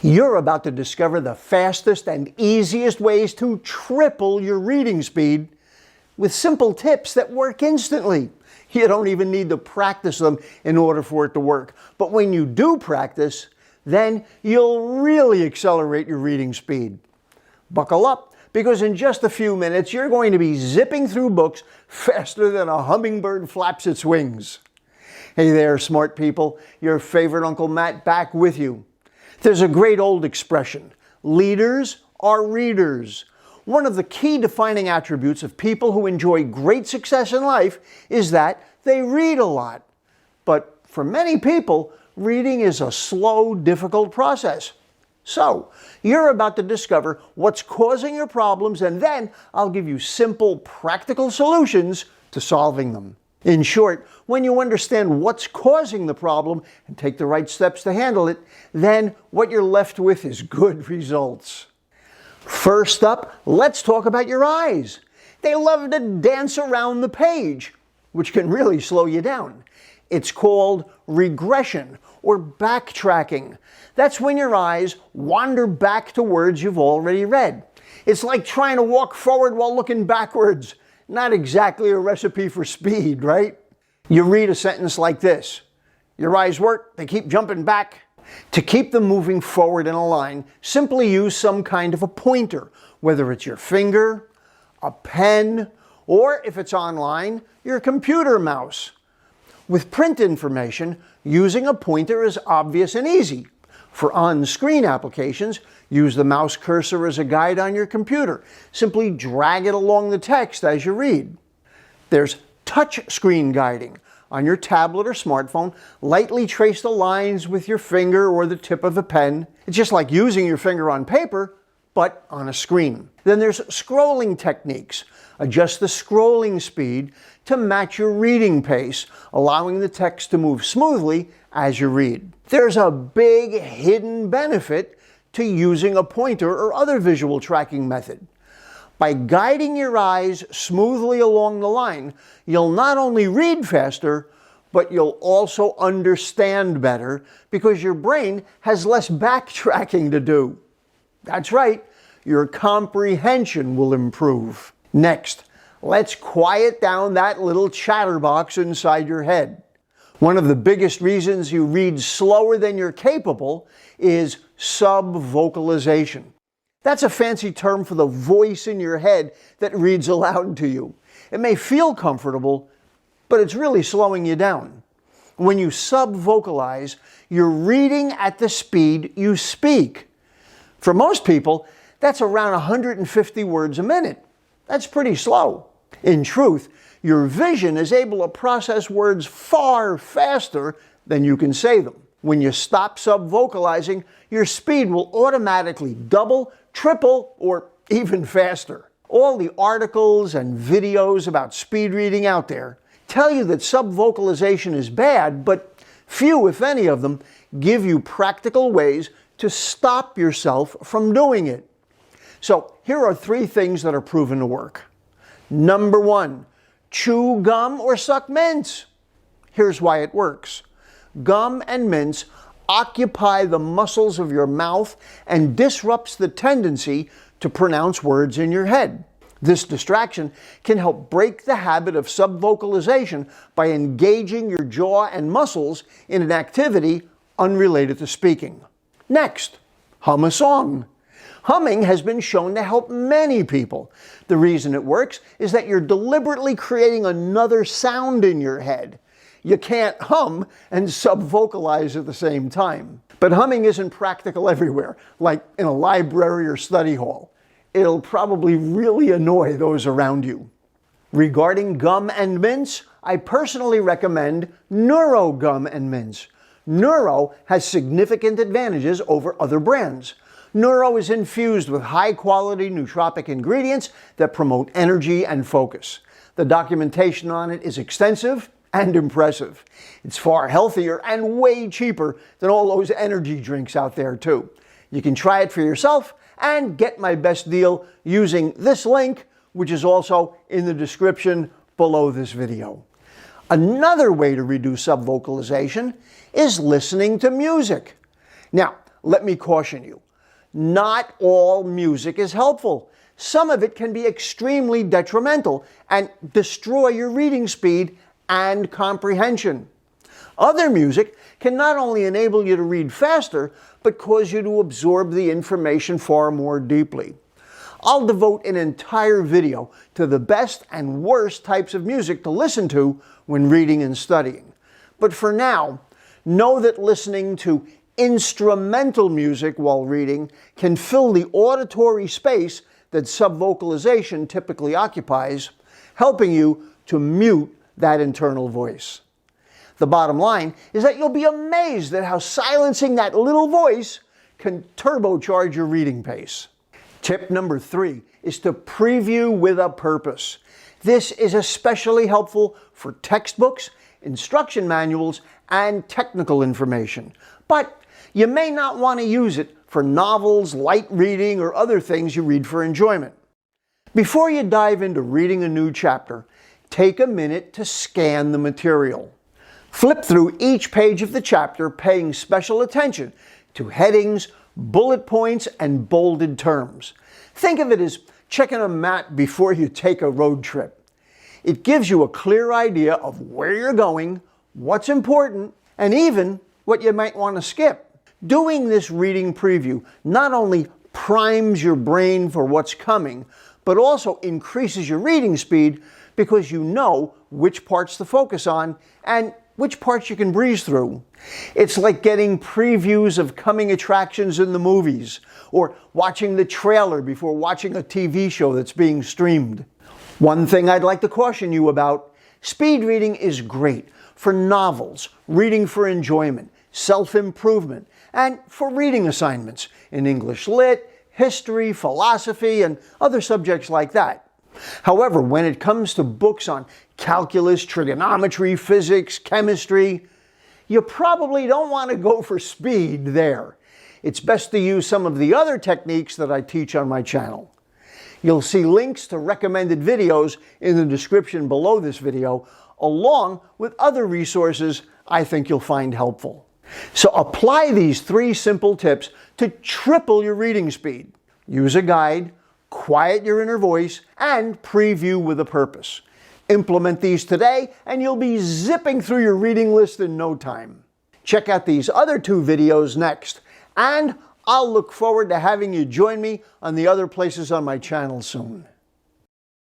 You're about to discover the fastest and easiest ways to triple your reading speed with simple tips that work instantly. You don't even need to practice them in order for it to work. But when you do practice, then you'll really accelerate your reading speed. Buckle up, because in just a few minutes, you're going to be zipping through books faster than a hummingbird flaps its wings. Hey there, smart people. Your favorite Uncle Matt back with you. There's a great old expression, leaders are readers. One of the key defining attributes of people who enjoy great success in life is that they read a lot. But for many people, reading is a slow, difficult process. So, you're about to discover what's causing your problems, and then I'll give you simple, practical solutions to solving them. In short, when you understand what's causing the problem and take the right steps to handle it, then what you're left with is good results. First up, let's talk about your eyes. They love to dance around the page, which can really slow you down. It's called regression or backtracking. That's when your eyes wander back to words you've already read. It's like trying to walk forward while looking backwards. Not exactly a recipe for speed, right? You read a sentence like this. Your eyes work, they keep jumping back. To keep them moving forward in a line, simply use some kind of a pointer, whether it's your finger, a pen, or if it's online, your computer mouse. With print information, using a pointer is obvious and easy. For on-screen applications, use the mouse cursor as a guide on your computer. Simply drag it along the text as you read. There's touch screen guiding. On your tablet or smartphone, lightly trace the lines with your finger or the tip of a pen. It's just like using your finger on paper, but on a screen. Then there's scrolling techniques. Adjust the scrolling speed to match your reading pace, allowing the text to move smoothly as you read. There's a big hidden benefit to using a pointer or other visual tracking method. By guiding your eyes smoothly along the line, you'll not only read faster, but you'll also understand better because your brain has less backtracking to do. That's right, your comprehension will improve. Next, let's quiet down that little chatterbox inside your head. One of the biggest reasons you read slower than you're capable is subvocalization. That's a fancy term for the voice in your head that reads aloud to you. It may feel comfortable, but it's really slowing you down. When you subvocalize, you're reading at the speed you speak. For most people, that's around 150 words a minute. That's pretty slow. In truth, your vision is able to process words far faster than you can say them. When you stop subvocalizing, your speed will automatically double, triple, or even faster. All the articles and videos about speed reading out there tell you that subvocalization is bad, but few, if any of them, give you practical ways to stop yourself from doing it. So here are 3 things that are proven to work. Number 1, chew gum or suck mints. Here's why it works. Gum and mints occupy the muscles of your mouth and disrupts the tendency to pronounce words in your head. This distraction can help break the habit of subvocalization by engaging your jaw and muscles in an activity unrelated to speaking. Next, hum a song. Humming has been shown to help many people. The reason it works is that you're deliberately creating another sound in your head. You can't hum and subvocalize at the same time. But humming isn't practical everywhere, like in a library or study hall. It'll probably really annoy those around you. Regarding gum and mints, I personally recommend Neuro Gum and Mints. Neuro has significant advantages over other brands. Neuro is infused with high-quality nootropic ingredients that promote energy and focus. The documentation on it is extensive and impressive. It's far healthier and way cheaper than all those energy drinks out there too. You can try it for yourself and get my best deal using this link, which is also in the description below this video. Another way to reduce subvocalization is listening to music. Now, let me caution you. Not all music is helpful. Some of it can be extremely detrimental and destroy your reading speed and comprehension. Other music can not only enable you to read faster, but cause you to absorb the information far more deeply. I'll devote an entire video to the best and worst types of music to listen to when reading and studying. But for now, know that listening to instrumental music while reading can fill the auditory space that subvocalization typically occupies, helping you to mute that internal voice. The bottom line is that you'll be amazed at how silencing that little voice can turbocharge your reading pace. Tip number 3 is to preview with a purpose. This is especially helpful for textbooks, instruction manuals, and technical information. But you may not want to use it for novels, light reading, or other things you read for enjoyment. Before you dive into reading a new chapter, take a minute to scan the material. Flip through each page of the chapter, paying special attention to headings, bullet points, and bolded terms. Think of it as checking a map before you take a road trip. It gives you a clear idea of where you're going, what's important, and even what you might want to skip. Doing this reading preview not only primes your brain for what's coming, but also increases your reading speed because you know which parts to focus on and which parts you can breeze through. It's like getting previews of coming attractions in the movies, or watching the trailer before watching a TV show that's being streamed. One thing I'd like to caution you about: speed reading is great for novels, reading for enjoyment, self-improvement, and for reading assignments in English Lit, history, philosophy, and other subjects like that. However, when it comes to books on calculus, trigonometry, physics, chemistry, you probably don't want to go for speed there. It's best to use some of the other techniques that I teach on my channel. You'll see links to recommended videos in the description below this video, along with other resources I think you'll find helpful. So apply these 3 simple tips to triple your reading speed. Use a guide, quiet your inner voice, and preview with a purpose. Implement these today, and you'll be zipping through your reading list in no time. Check out these other 2 videos next, and I'll look forward to having you join me on the other places on my channel soon.